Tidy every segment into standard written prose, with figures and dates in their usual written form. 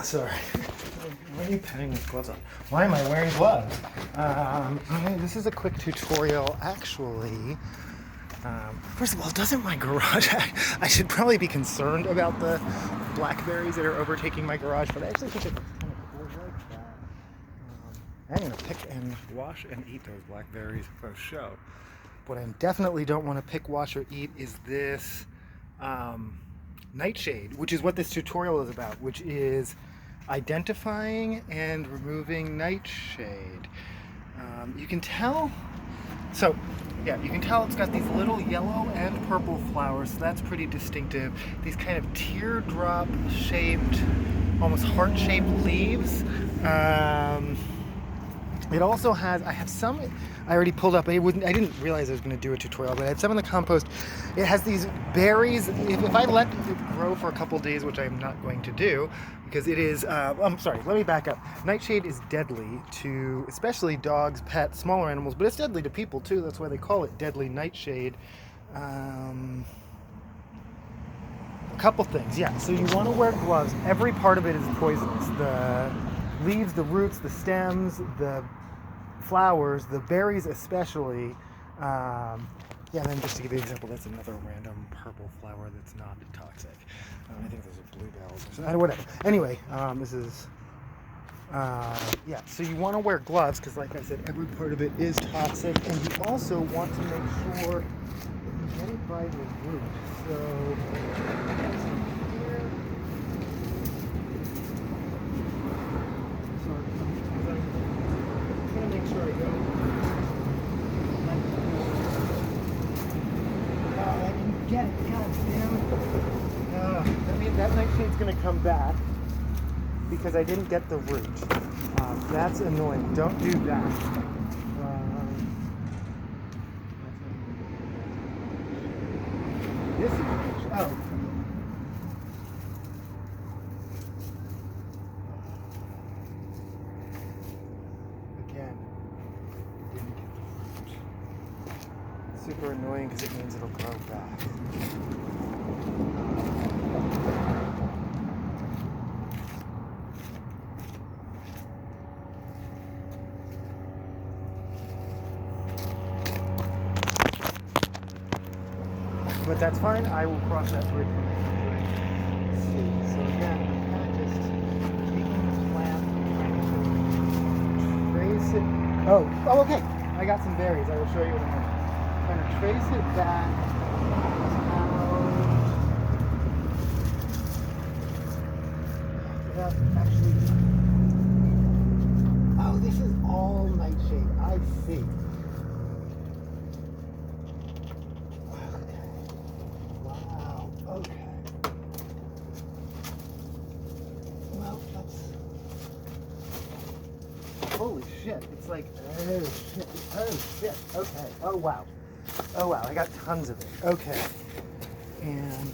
Sorry. Why are you petting with gloves on? Why am I wearing gloves? This is a quick tutorial, actually. First of all, doesn't my garage... I should probably be concerned about the blackberries that are overtaking my garage, but I actually think it looks kind of cool like that. I'm going to pick and wash and eat those blackberries for show. What I definitely don't want to pick, wash, or eat is this Nightshade, which is what this tutorial is about, which is identifying and removing nightshade. You can tell, you can tell it's got these little yellow and purple flowers, so that's pretty distinctive. These kind of teardrop shaped, almost heart shaped leaves. It also has, I have some, I already pulled up, I didn't realize I was going to do a tutorial, but I had some in the compost. It has these berries. If I let it grow for a couple days, which I'm not going to do, because it is, I'm sorry, let me back up. Nightshade is deadly to, especially dogs, pets, smaller animals, but it's deadly to people too. That's why they call it deadly nightshade. A couple things, yeah. So you want to wear gloves. Every part of it is poisonous. The leaves, the roots, the stems, the flowers, the berries especially. And then just to give you an example, that's another random purple flower that's not toxic. I think those are bluebells or something. Whatever. Anyway, this is... so you want to wear gloves because, like I said, every part of it is toxic, and you also want to make sure that you get it by the root. So... Get it, god damn it. That means that Nightshade's gonna come back because I didn't get the root. That's annoying. Don't do that. This is, again, didn't get the root. Super annoying because it means it'll grow back. But that's fine. I will cross that bridge when I come to it. Let's see. So again, I'm kind of just taking the plant, trying to trace it. Oh, okay. I got some berries. I will show you in a minute. Kind of trace it back. Without actually. Oh, this is all nightshade. I see. Okay. Well, that's... Holy shit. It's like, oh shit. Oh shit. Okay. Oh wow. Oh wow. I got tons of it. Okay. And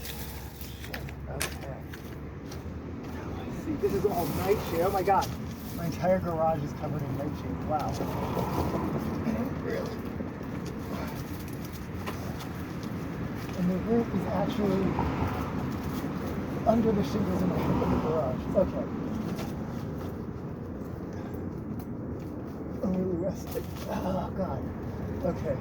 shit. Okay. Now I see. This is all nightshade. Oh my god. My entire garage is covered in nightshade. Wow. Really? And the root is actually under the shingles in the garage. Okay. I'm really resting. Oh, God. Okay.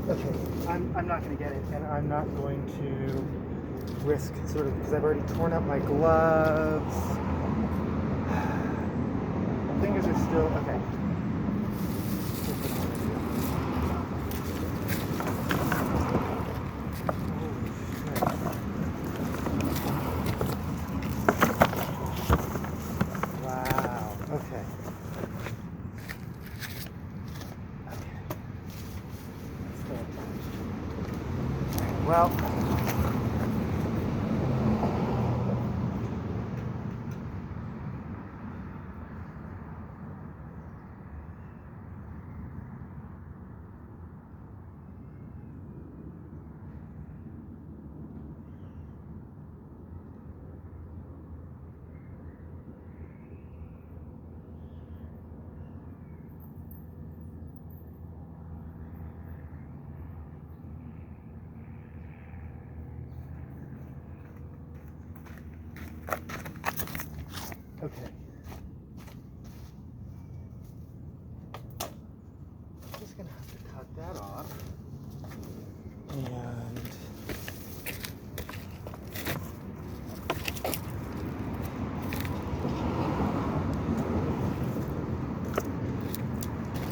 Okay. I'm not going to get it, and I'm not going to risk sort of, because I've already torn up my gloves. My fingers are still, okay. Well, Okay. I'm just gonna have to cut that off.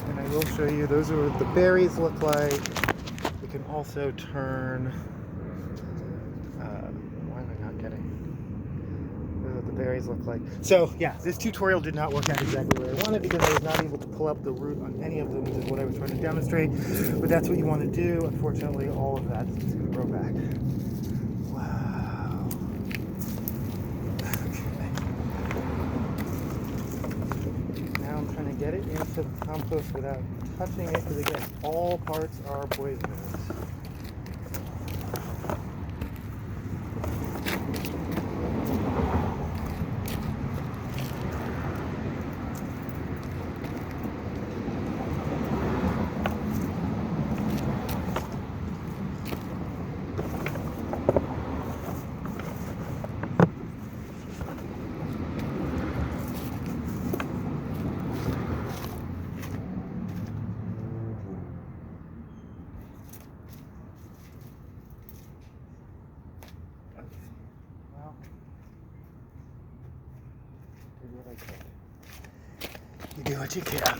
And I will show you, those are what the berries look like. You can also turn, why am I not getting? Those are what the berries look like. So yeah, this tutorial did not work out exactly where I wanted because I was not able to pull up the root on any of them, which is what I was trying to demonstrate. But that's what you want to do. Unfortunately, all of that is going to grow back. Wow. Okay. Now I'm trying to get it into the compost without touching it because again, all parts are poisonous. Well, did what I could. You do what you can.